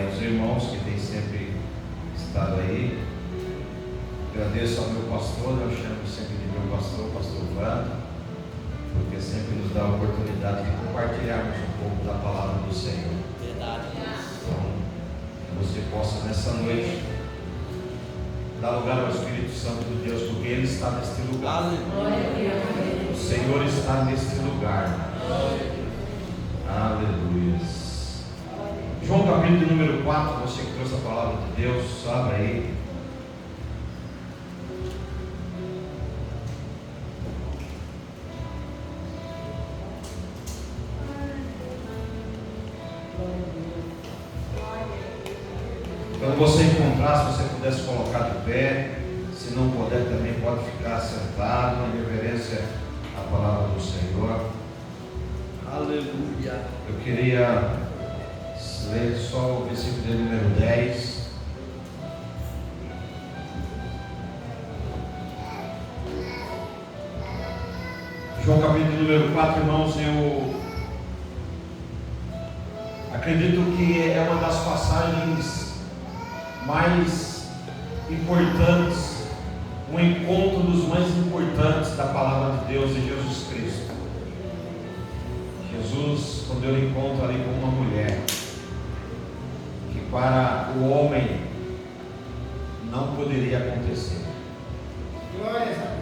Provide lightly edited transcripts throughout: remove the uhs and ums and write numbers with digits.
aos irmãos que têm sempre estado aí. Agradeço ao meu pastor, eu chamo sempre de meu pastor, pastor Vando, porque sempre nos dá a oportunidade de compartilharmos um pouco da palavra do Senhor. Verdade. Então, que você possa nessa noite dar lugar ao Espírito Santo de Deus, porque Ele está neste lugar. O Senhor está neste lugar. Aleluia. João capítulo número 4, você que trouxe a palavra de Deus, abra aí. Quando você encontrar, se você pudesse colocar de pé, se não puder também pode ficar sentado em reverência à palavra do Senhor. Aleluia. Eu queria ler só o versículo de número 10. João capítulo número 4, irmãos, eu acredito que é uma das passagens mais importantes, um encontro dos mais importantes da palavra de Deus em Jesus Cristo. Jesus, quando ele encontra ali com uma mulher, que para o homem não poderia acontecer,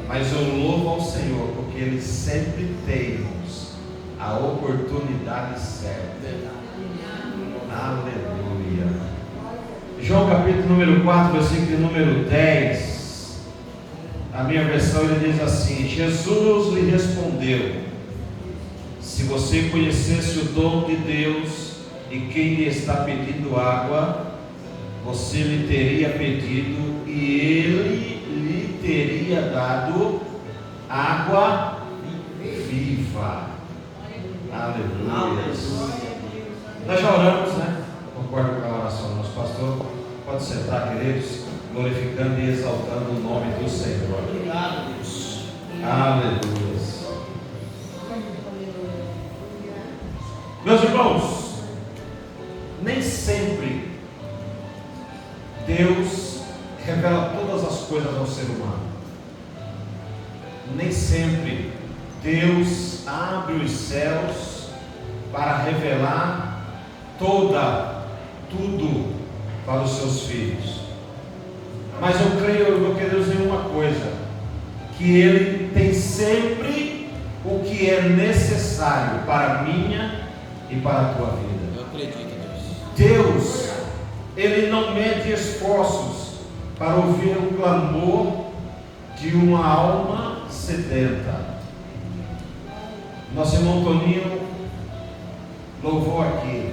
mas eu louvo ao Senhor, porque Ele sempre tem a oportunidade certa. Aleluia. João capítulo número 4, versículo número 10, a minha versão ele diz assim: Jesus lhe respondeu: se você conhecesse o dom de Deus e quem lhe está pedindo água, você lhe teria pedido e ele lhe teria dado água viva. Aleluia. Nós já oramos, né? Concordo com a oração do nosso pastor. Pode sentar, queridos, glorificando e exaltando o nome do Senhor. Obrigado, Deus. Aleluia. Meus irmãos, nem sempre Deus revela todas as coisas ao ser humano. Nem sempre Deus abre os céus para revelar tudo para os seus filhos. Mas eu creio, meu querido, em uma coisa, que Ele tem sempre o que é necessário para a minha e para a tua vida. Eu acredito, Deus. Deus, Ele não mede esforços para ouvir o clamor de uma alma sedenta. Nosso irmão Toninho louvou aqui: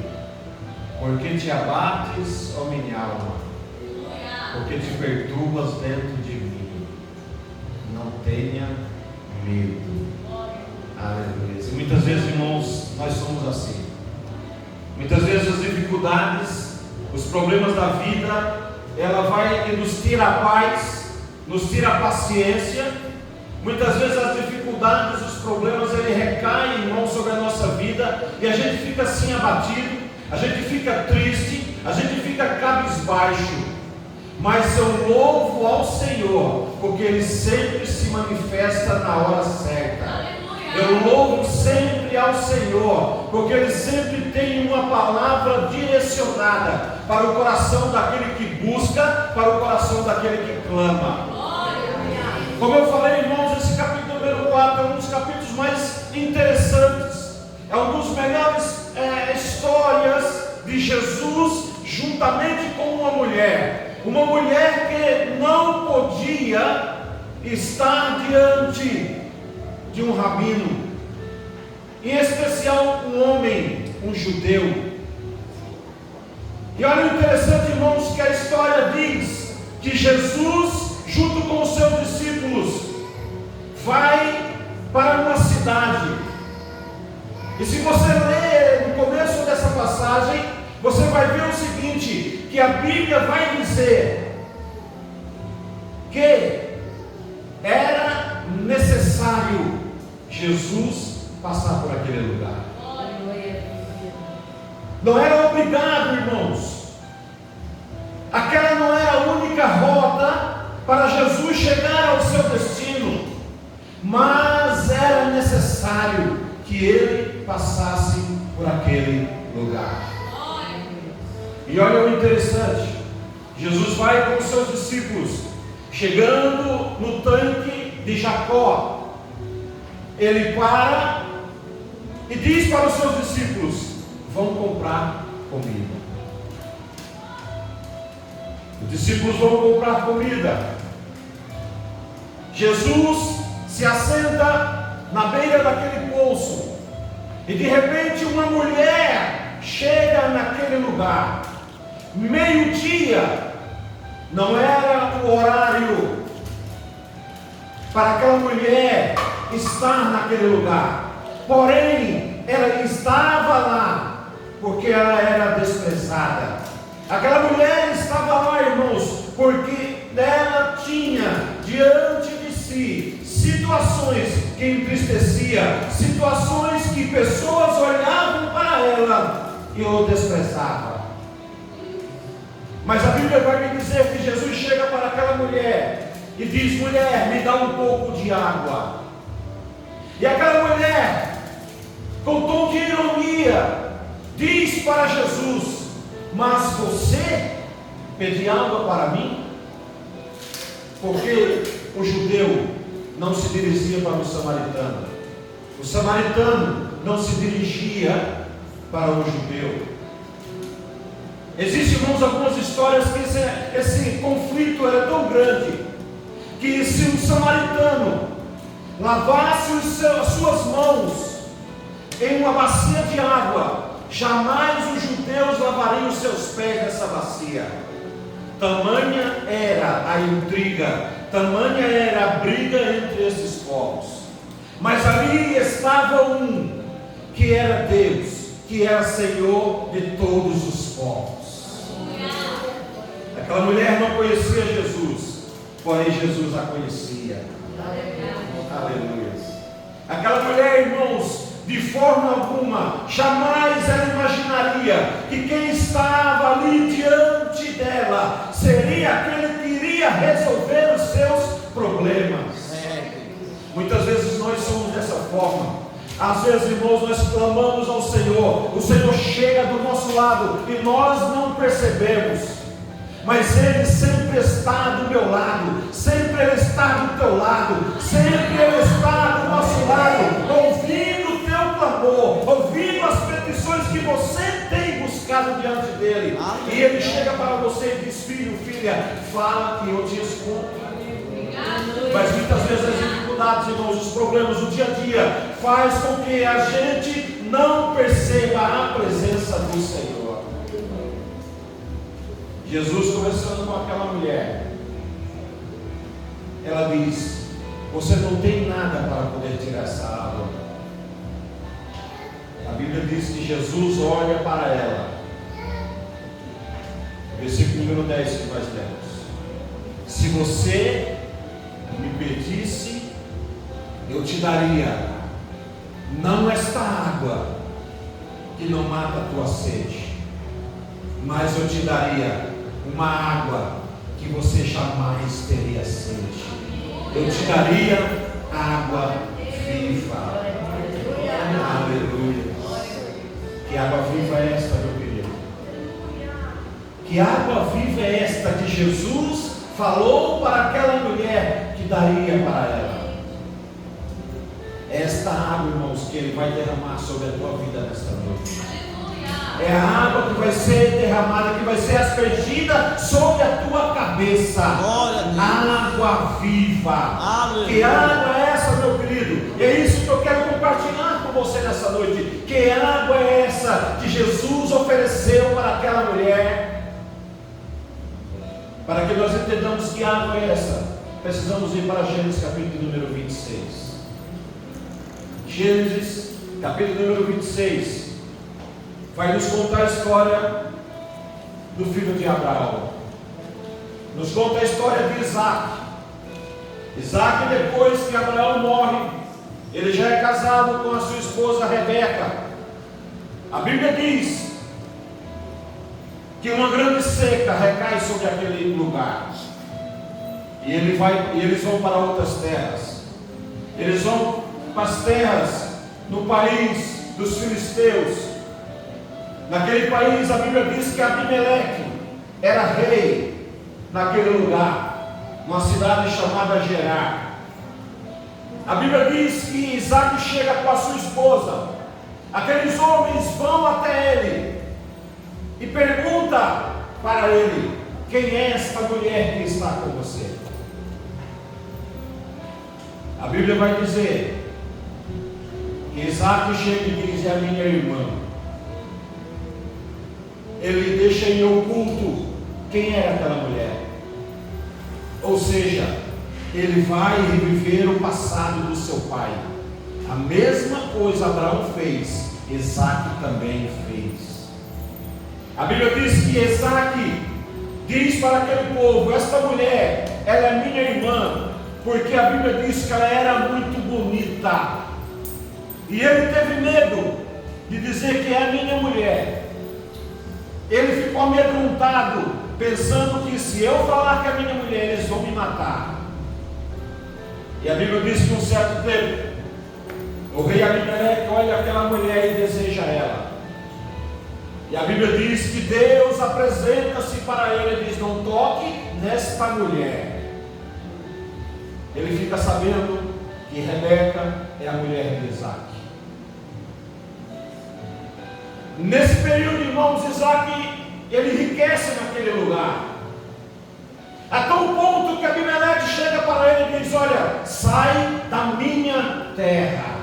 porque te abates, ó minha alma, porque te perturbas dentro de mim, não tenha medo. Aleluia. E muitas vezes, irmãos, nós somos assim. Muitas vezes as dificuldades, os problemas da vida, ela vai nos tira a paz, nos tira a paciência. Muitas vezes as dificuldades, os problemas, ele recaem, irmão, sobre a nossa vida, e a gente fica assim abatido, a gente fica triste, a gente fica cabisbaixo. Mas eu louvo ao Senhor, porque Ele sempre se manifesta na hora certa. Eu louvo sempre ao Senhor, porque Ele sempre tem uma palavra direcionada para o coração daquele que busca, para o coração daquele que clama. Como eu falei, irmãos, esse capítulo número 4 é um dos capítulos mais interessantes, é um dos melhores histórias de Jesus, juntamente com uma mulher que não podia estar diante de um rabino, em especial um homem, um judeu. E olha o interessante, irmãos, que a história diz que Jesus, junto com os seus discípulos, vai para uma cidade. E se você ler no começo dessa passagem, você vai ver o seguinte, que a Bíblia vai dizer que era necessário Jesus passar por aquele lugar. Não era obrigado, irmãos. que ele passasse por aquele lugar. E olha o interessante, Jesus vai com os seus discípulos, chegando no tanque de Jacó, ele para e diz para os seus discípulos: vão comprar comida. Os discípulos vão comprar comida. Jesus se assenta na beira daquele poço, e de repente uma mulher chega naquele lugar. Meio-dia, não era o horário para aquela mulher estar naquele lugar, porém ela estava lá porque ela era desprezada. Aquela mulher estava lá, irmãos, porque ela tinha diante de si situações que entristecia, situações que pessoas olhavam para ela e o desprezavam. Mas a Bíblia vai me dizer que Jesus chega para aquela mulher e diz: mulher, me dá um pouco de água. E aquela mulher, com tom de ironia, diz para Jesus: mas você pede água para mim? Porque o judeu não se dirigia para o samaritano, o samaritano não se dirigia para o judeu. Existem, irmãos, algumas histórias que esse conflito era tão grande, que se um samaritano lavasse as suas mãos em uma bacia de água, jamais os judeus lavariam os seus pés nessa bacia. Tamanha era a intriga, tamanha era a briga entre esses povos. Mas ali estava um que era Deus, que era Senhor de todos os povos. Aquela mulher não conhecia Jesus, porém Jesus a conhecia. Aleluia. Aquela mulher, irmãos, de forma alguma, jamais ela imaginaria que quem estava ali diante dela seria aquele que iria resolver os seus problemas. Muitas vezes nós somos dessa forma. Às vezes, irmãos, nós clamamos ao Senhor, o Senhor chega do nosso lado e nós não percebemos. Mas Ele sempre está do meu lado, sempre Ele está do teu lado, sempre Ele está do nosso lado, ouvindo o teu clamor, ouvindo as petições que você tem buscado diante dEle. E Ele chega para você e diz: filho, filha, fala que eu te escuto. Mas muitas vezes as dificuldades, irmãos, os problemas do dia a dia faz com que a gente não perceba a presença do Senhor. Jesus, conversando com aquela mulher, ela diz: você não tem nada para poder tirar essa água. A Bíblia diz que Jesus olha para ela. Versículo número 10 que nós lemos: se você me pedisse, eu te daria não esta água que não mata a tua sede, mas eu te daria uma água que você jamais teria sede. Eu te daria água viva. Aleluia. Que água viva é esta, meu querido? Que água viva é esta que Jesus falou para aquela mulher que daria para ela? Esta água, irmãos, que Ele vai derramar sobre a tua vida nesta noite. É a água que vai ser derramada, que vai ser aspergida sobre a tua cabeça. Água viva. Aleluia. Que água é essa, meu querido? E é isso que eu quero compartilhar com você nessa noite. Que água é essa que Jesus ofereceu para aquela mulher? Para que nós entendamos que água é essa, precisamos ir para Gênesis capítulo número 26. Gênesis capítulo número 26 vai nos contar a história do filho de Abraão. Nos conta a história de Isaac. Isaac, depois que Abraão morre, ele já é casado com a sua esposa Rebeca. A Bíblia diz que uma grande seca recai sobre aquele lugar. E eles vão para outras terras. Eles vão para as terras no país dos filisteus. Naquele país a Bíblia diz que Abimeleque era rei naquele lugar, uma cidade chamada Gerar. A Bíblia diz que Isaac chega com a sua esposa. Aqueles homens vão até ele e perguntam para ele: quem é esta mulher que está com você? A Bíblia vai dizer que Isaac chega e diz: é a minha irmã. Ele deixa em oculto quem era aquela mulher. Ou seja, ele vai reviver o passado do seu pai. A mesma coisa Abraão fez, Isaac também fez. A Bíblia diz que Isaac diz para aquele povo: esta mulher, ela é minha irmã, porque a Bíblia diz que ela era muito bonita. E ele teve medo de dizer que é minha mulher. Ele ficou amedrontado, pensando que se eu falar que é minha mulher, eles vão me matar. E a Bíblia diz que um certo tempo, o rei Abimeleque olha aquela mulher e deseja ela. E a Bíblia diz que Deus apresenta-se para ele e diz: não toque nesta mulher. Ele fica sabendo que Rebeca é a mulher de Isaac. Nesse período, irmãos, Isaac, ele enriquece naquele lugar, a tal ponto que Abimeleque chega para ele e diz: olha, sai da minha terra.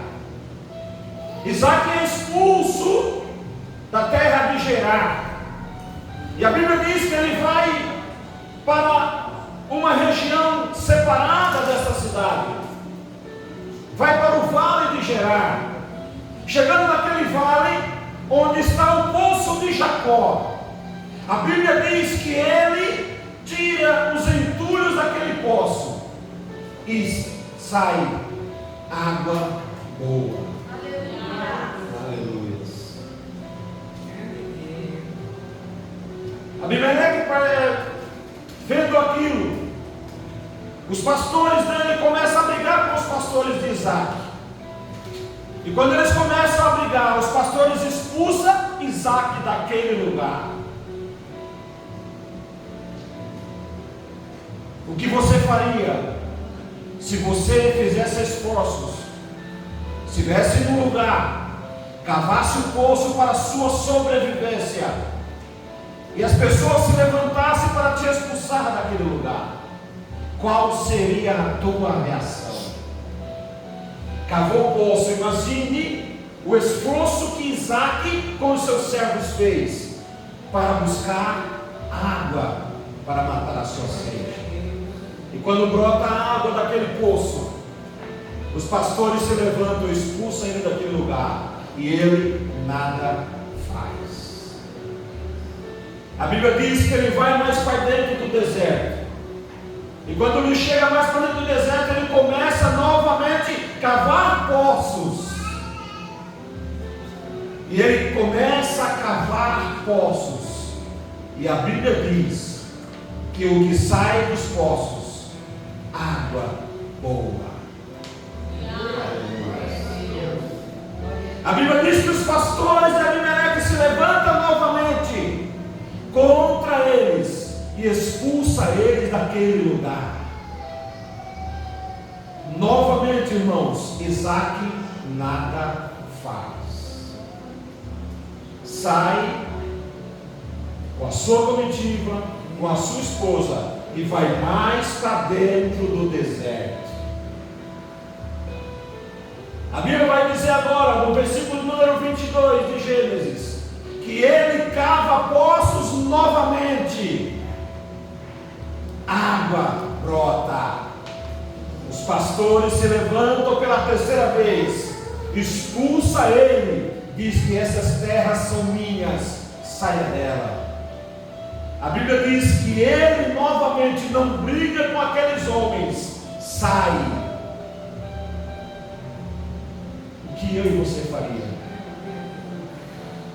Isaac é expulso da terra de Gerar, e a Bíblia diz que ele vai para uma região separada dessa cidade, vai para o vale de Gerar. Chegando naquele vale onde está o poço de Jacó, a Bíblia diz que ele tira os entulhos daquele poço e sai água boa. Aleluia. Abimeleque, vendo aquilo, os pastores dele começam a brigar com os pastores de Isaac. E quando eles começam a brigar, os pastores expulsam Isaac daquele lugar. O que você faria se você fizesse esforços, estivesse num lugar, cavasse um poço para a sua sobrevivência, e as pessoas se levantassem para te expulsar daquele lugar? Qual seria a tua reação? Cavou o poço, imagine o esforço que Isaac com os seus servos fez para buscar água para matar a sua sede. E quando brota a água daquele poço, os pastores se levantam e expulsam ele daquele lugar, e ele nada faz. A Bíblia diz que ele vai mais para dentro do deserto. E quando ele chega mais para dentro do deserto, ele começa novamente a cavar poços. E ele começa a cavar poços. E a Bíblia diz que o que sai dos poços, água boa. A Bíblia diz que os pastores de Abimeleque se levantam novamente contra eles e expulsa eles daquele lugar. Novamente, irmãos, Isaac nada faz. Sai com a sua comitiva, com a sua esposa, e vai mais para dentro do deserto. A Bíblia vai dizer agora, no versículo número 22 de Gênesis, que ele cava poços novamente. Água brota. Os pastores se levantam pela terceira vez, expulsa ele, diz que essas terras são minhas, saia dela. A Bíblia diz que ele novamente não briga com aqueles homens, sai. O que eu e você faria?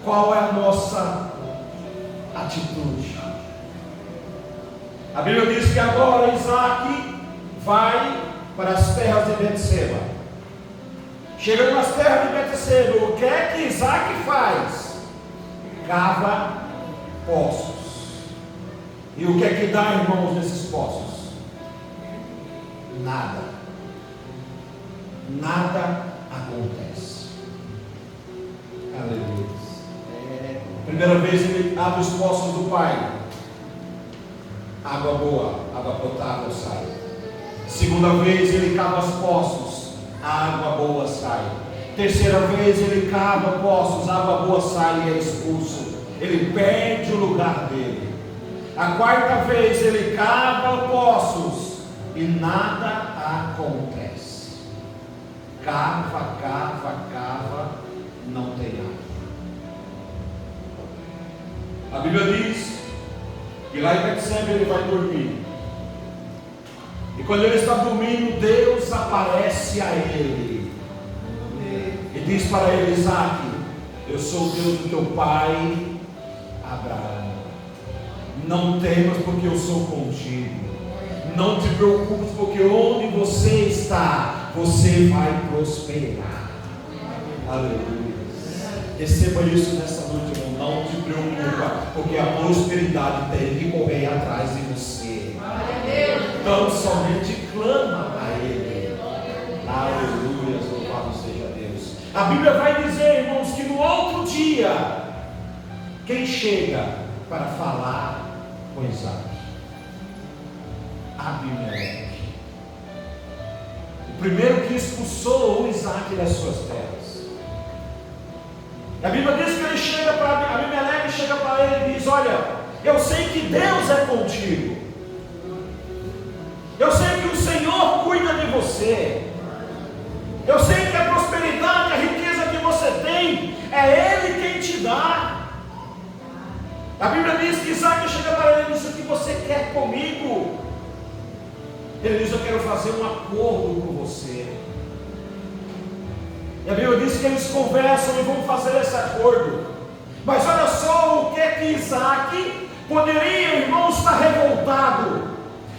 Qual é a nossa atitude? A Bíblia diz que agora Isaac vai para as terras de Betseba. Chegando nas terras de Betseba, o que é que Isaac faz? Cava poços. E o que é que dá, irmãos, nesses poços? Nada. Nada acontece. Aleluia. Primeira vez ele abre os poços do pai. Água boa, água potável sai. Segunda vez ele cava os poços, a água boa sai. Terceira vez ele cava poços, a água boa sai e é expulso. Ele perde o lugar dele. A quarta vez ele cava poços e nada acontece. Cava, não tem água. A Bíblia diz que lá em Betseba ele vai dormir. E quando ele está dormindo, Deus aparece a ele e diz para ele: Isaac, eu sou o Deus do teu pai Abraão. Não temas, porque eu sou contigo. Não te preocupes, porque onde você está, você vai prosperar. Aleluia. Receba isso nessa noite, irmão. Não te preocupa, porque a prosperidade tem que correr atrás de você. Então somente clama a Ele. Aleluia, louvado seja Deus. A Bíblia vai dizer, irmãos, que no outro dia, quem chega para falar com Isaac? Abimeleque. O primeiro que expulsou o Isaac das suas terras. A Bíblia diz que ele chega para Abimeleque, chega para ele e diz: olha, eu sei que Deus é contigo. Eu sei que o Senhor cuida de você. Eu sei que a prosperidade, a riqueza que você tem, é Ele quem te dá. A Bíblia diz que Isaac chega para ele e diz: o que você quer comigo? Ele diz: eu quero fazer um acordo com você. E a Bíblia diz que eles conversam e vão fazer esse acordo. Mas olha só o que é que Isaac poderia, irmãos, estar revoltado.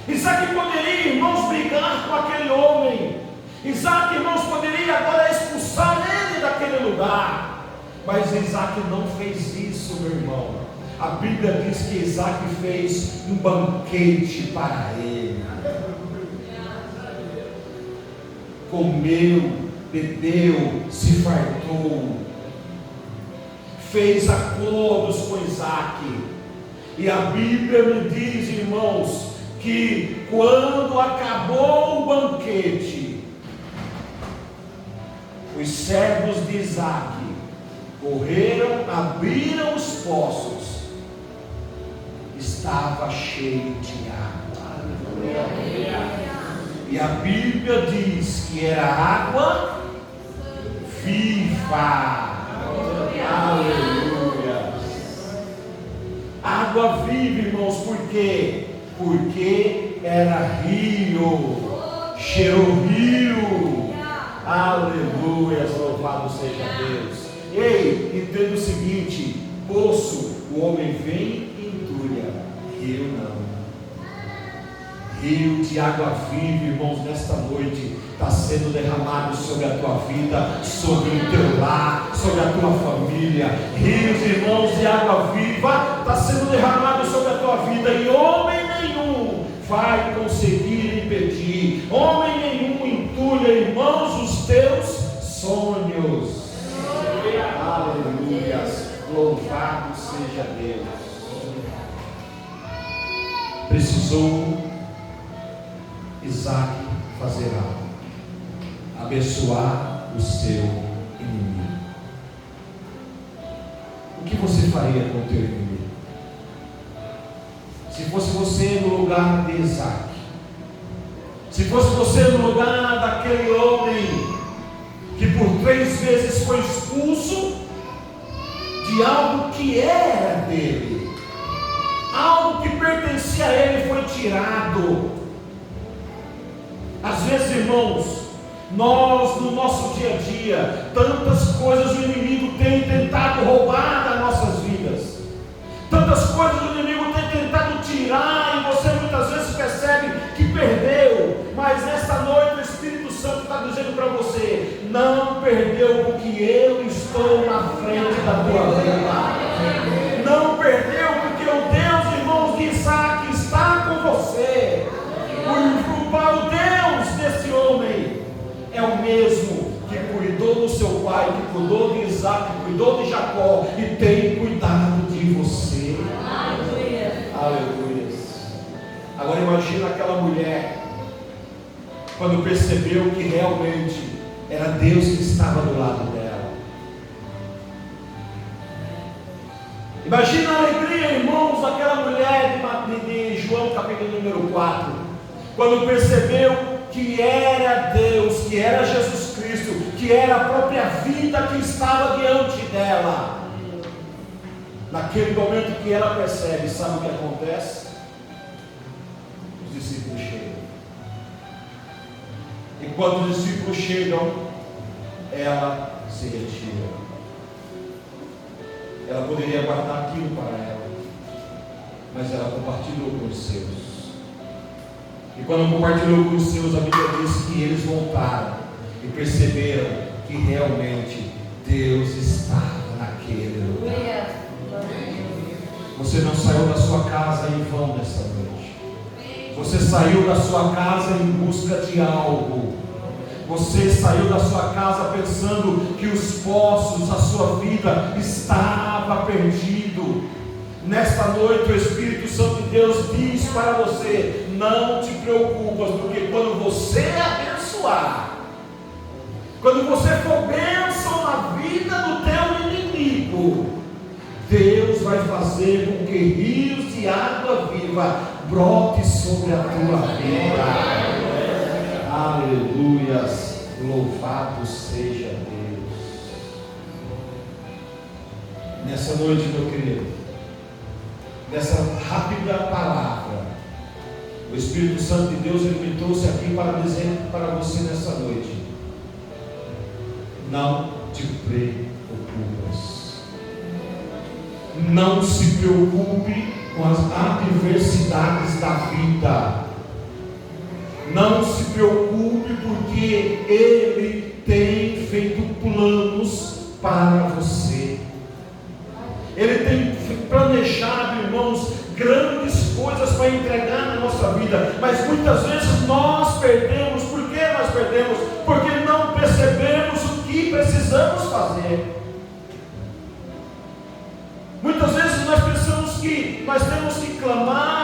Isaac poderia, irmãos, brigar com aquele homem. Isaac, irmãos, poderia agora expulsar ele daquele lugar. Mas Isaac não fez isso, meu irmão. A Bíblia diz que Isaac fez um banquete para ele. Comeu, bebeu, se fartou, fez acordos com Isaac. E a Bíblia me diz, irmãos, que quando acabou o banquete, os servos de Isaac correram, abriram os poços, estava cheio de água. E a Bíblia diz que era água viva. Aleluia. Água viva, irmãos, por quê? Porque era rio, cheirou rio. Aleluia, louvado seja Deus. Ei, entenda o seguinte: poço, o homem vem e entulha, rio não. Rio de água viva, irmãos, nesta noite está sendo derramado sobre a tua vida, sobre o teu lar, sobre a tua família. Rios, irmãos, de água viva está sendo derramado sobre a tua vida, e homem nenhum vai conseguir impedir. Homem nenhum entulha, irmãos, os teus sonhos. Aleluia. Louvado seja Deus. Precisou Isaac fazer algo, abençoar o seu inimigo. O que você faria com o teu inimigo? Se fosse você no lugar de Isaac, se fosse você no lugar daquele homem que por 3 vezes foi expulso de algo que era dele, algo que pertencia a ele foi tirado. Às vezes, irmãos, nós no nosso dia a dia, tantas coisas o inimigo tem tentado roubar das nossas vidas, tantas coisas o inimigo tem tentado tirar, e você muitas vezes percebe que perdeu. Mas nesta noite o Espírito Santo está dizendo para você: não perca eu estou na frente da tua vida. Não perdeu, porque o Deus, irmãos, de Isaac está com você. O Deus desse homem é o mesmo que cuidou do seu pai, que cuidou de Isaac, que cuidou de Jacó e tem cuidado de você. Aleluia. Agora imagina aquela mulher, quando percebeu que realmente era Deus que estava do lado dela. Imagina a alegria, irmãos, daquela mulher de João capítulo número 4, quando percebeu que era Deus, que era Jesus Cristo, que era a própria vida que estava diante dela. Naquele momento que ela percebe, sabe o que acontece? Os discípulos chegam. E quando os discípulos chegam, ela se retira. Ela poderia guardar aquilo para ela, mas ela compartilhou com os seus. E quando compartilhou com os seus, a Bíblia diz que eles voltaram e perceberam que realmente Deus estava naquele lugar. Você não saiu da sua casa em vão nesta noite. Você saiu da sua casa em busca de algo. Você saiu da sua casa pensando que os poços da sua vida estava perdido. Nesta noite o Espírito Santo de Deus diz para você: não te preocupas, porque quando você abençoar, quando você for bênção na vida do teu inimigo, Deus vai fazer com que rios de água viva brote sobre a tua vida. Aleluias, louvado seja Deus. Nessa noite, meu querido, nessa rápida palavra, o Espírito Santo de Deus me trouxe aqui para dizer para você nessa noite: não te preocupes. Não se preocupe com as adversidades da vida. Não se preocupe, porque Ele tem feito planos para você. Ele tem planejado, irmãos, grandes coisas para entregar na nossa vida, mas muitas vezes nós perdemos. Por que nós perdemos? Porque não percebemos o que precisamos fazer. Muitas vezes nós pensamos que nós temos que clamar.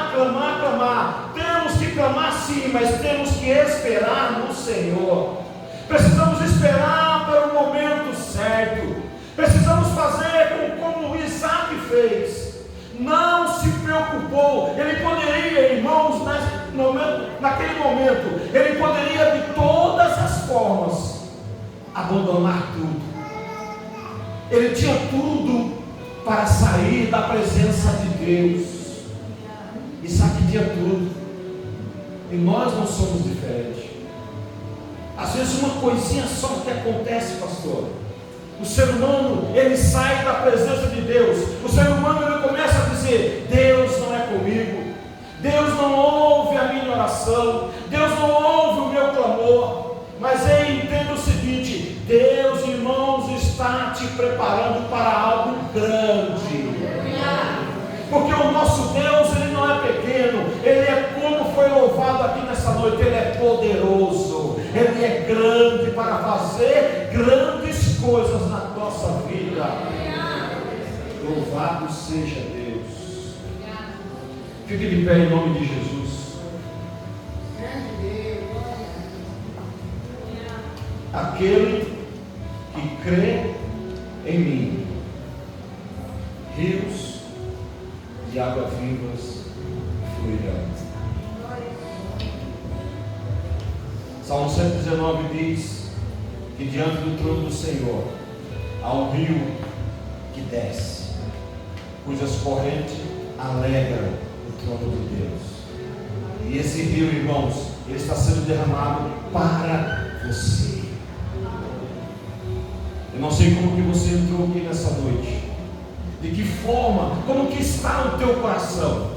Temos que clamar sim, mas temos que esperar no Senhor. Precisamos esperar para o momento certo. Precisamos fazer como Isaac fez. Não se preocupou. Ele poderia, irmãos, naquele momento, ele poderia de todas as formas abandonar tudo. Ele tinha tudo para sair da presença de Deus. Isaac tinha tudo. E nós não somos diferentes. Às vezes uma coisinha só que acontece, pastor. O ser humano, ele sai da presença de Deus. O ser humano, ele começa a dizer: Deus não é comigo. Deus não ouve a minha oração. Deus não ouve o meu clamor. Mas ele entenda o seguinte: Deus, irmãos, está te preparando para algo grande. Porque o nosso Deus, ele não é pequeno. Ele é, como foi louvado aqui nessa noite, ele é poderoso. Ele é grande para fazer grandes coisas na nossa vida. Louvado seja Deus. Fique de pé em nome de Jesus. Aquele que crê em mim, rios de águas vivas fluirão. Salmo 119 diz que diante do trono do Senhor há um rio que desce, cujas correntes alegram o trono de Deus. E esse rio, irmãos, ele está sendo derramado para você. Eu não sei como que você entrou aqui nessa noite, de que forma, como que está o teu coração,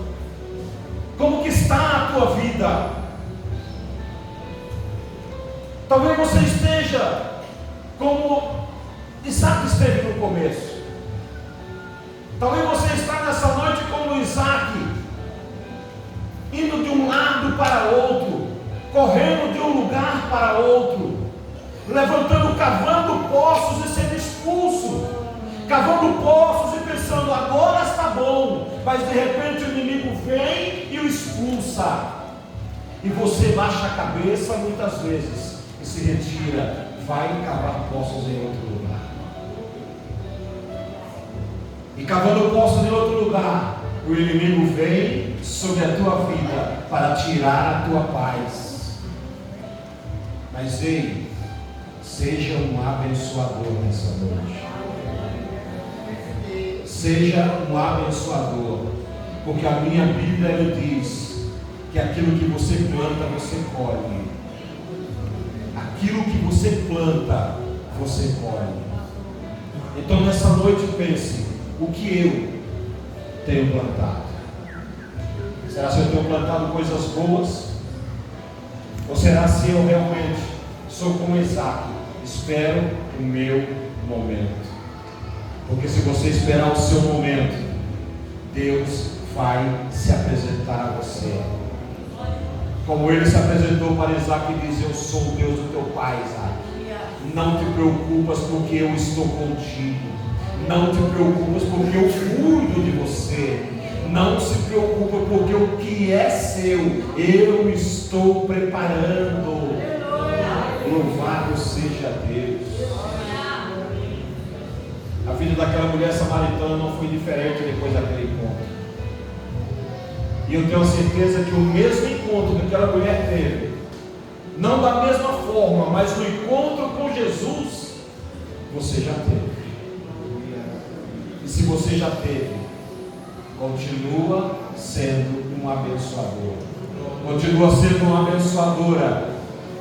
como que está a tua vida. Talvez você esteja como Isaac esteve no começo. Talvez você está nessa noite como Isaac, indo de um lado para outro, correndo de um lugar para outro, levantando, cavando poços e sendo expulso, cavando poços e pensando, agora está bom, mas de repente o inimigo vem e o expulsa, e você baixa a cabeça muitas vezes e se retira, vai cavar poços em outro lugar. E cavando poços em outro lugar, o inimigo vem sobre a tua vida para tirar a tua paz. Mas ei, seja um abençoador nessa noite. Seja um abençoador, porque a minha Bíblia ela diz que aquilo que você planta, você colhe. Aquilo que você planta, você colhe. Então nessa noite pense, o que eu tenho plantado? Será se eu tenho plantado coisas boas? Ou será se eu realmente sou como Isaac, espero o meu momento? Porque se você esperar o seu momento, Deus vai se apresentar a você. Como ele se apresentou para Isaac e diz, eu sou o Deus do teu pai, Isaac. Não te preocupas porque eu estou contigo. Não te preocupas porque eu cuido de você. Não se preocupa porque o que é seu, eu estou preparando. Louvado seja Deus. A vida daquela mulher samaritana não foi diferente depois daquele encontro. E eu tenho a certeza que o mesmo encontro que aquela mulher teve, não da mesma forma, mas no encontro com Jesus, você já teve. E se você já teve, continua sendo um abençoador. Continua sendo uma abençoadora.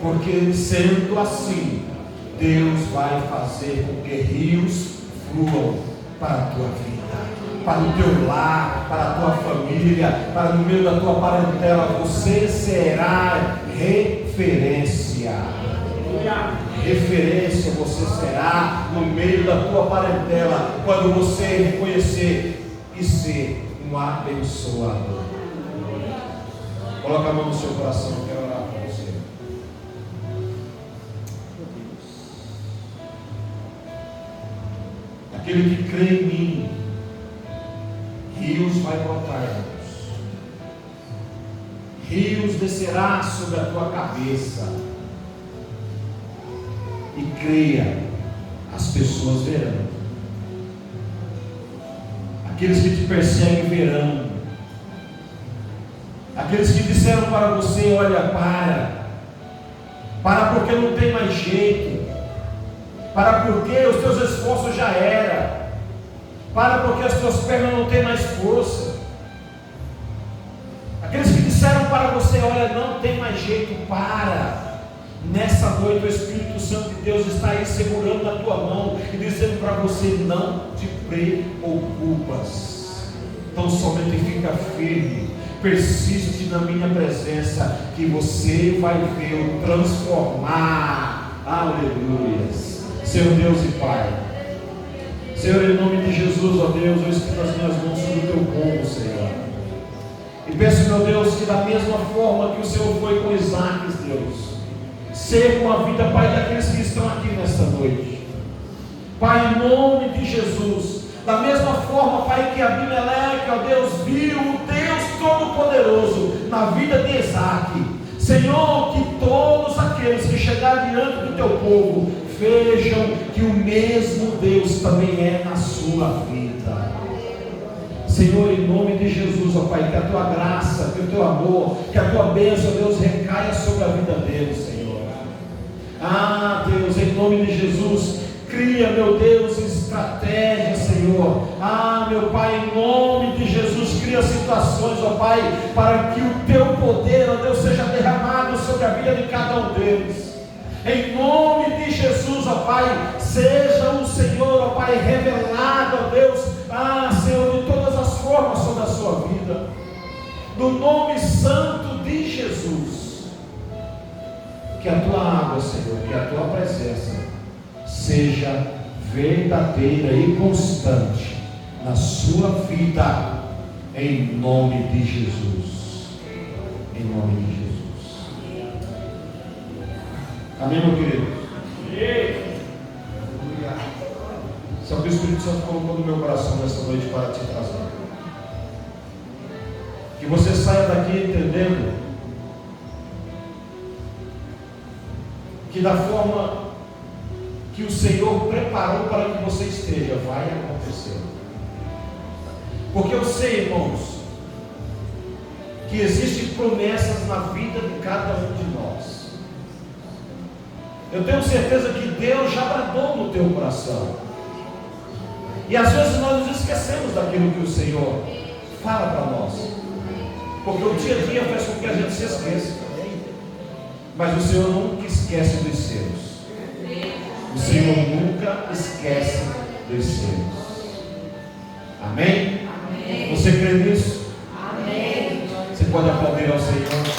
Porque sendo assim, Deus vai fazer com que rios fluam para a tua vida, para o teu lar, para a tua família, para no meio da tua parentela. Você será referência. Referência você será no meio da tua parentela, quando você reconhecer e ser um abençoador. Coloca a mão no seu coração, eu quero orar por você. Aquele que crê em mim, rios vai brotar, Deus. Rios descerá sobre a tua cabeça. E creia, as pessoas verão. Aqueles que te perseguem verão. Aqueles que disseram para você, olha, para porque não tem mais jeito, para porque os teus esforços já eram, para porque as tuas pernas não têm mais força. Aqueles que disseram para você, olha, não tem mais jeito, para. Nessa noite o Espírito Santo de Deus está aí segurando a tua mão e dizendo para você, não te preocupas, então somente fica firme, persiste na minha presença, que você vai ver o transformar. Aleluias. Senhor Deus e Pai, Senhor, em nome de Jesus, ó Deus, eu estou as minhas mãos sobre o teu povo, Senhor, e peço, meu Deus, que da mesma forma que o Senhor foi com Isaac, Deus, seja com a vida, Pai, daqueles que estão aqui nesta noite, Pai, em nome de Jesus. Da mesma forma, Pai, que Abimeleque, ó Deus, viu o Deus Todo-Poderoso na vida de Isaac. Senhor, que todos aqueles que chegarem diante do teu povo vejam que o mesmo Deus também é na sua vida. Senhor, em nome de Jesus, ó Pai, que a tua graça, que o teu amor, que a tua bênção, Deus, recaia sobre a vida deles, Senhor. Ah, Deus, em nome de Jesus, cria, meu Deus, estratégia, Senhor. Ah, meu Pai, em nome de Jesus, cria situações, ó Pai, para que o teu poder, ó Deus, seja derramado sobre a vida de cada um deles. Em nome de Jesus, ó Pai, seja o Senhor, ó Pai, revelado, ó Deus, ah, Senhor, de todas as formas sobre a sua vida. No nome santo de Jesus. Que a tua água, Senhor, que a tua presença seja verdadeira e constante na sua vida, em nome de Jesus. Em nome de Jesus. Amém, meu querido? Isso é o que o Espírito Santo colocou no meu coração nesta noite para te trazer. Que você saia daqui entendendo que da forma que o Senhor preparou para que você esteja, vai acontecer. Porque eu sei, irmãos, que existem promessas na vida de cada um de nós. Eu tenho certeza que Deus já bradou no teu coração. E às vezes nós nos esquecemos daquilo que o Senhor fala para nós. Porque o dia a dia faz com que a gente se esqueça. Mas o Senhor nunca esquece dos seus. O Senhor nunca esquece dos seus. Amém? Você crê nisso? Amém. Você pode aplaudir ao Senhor.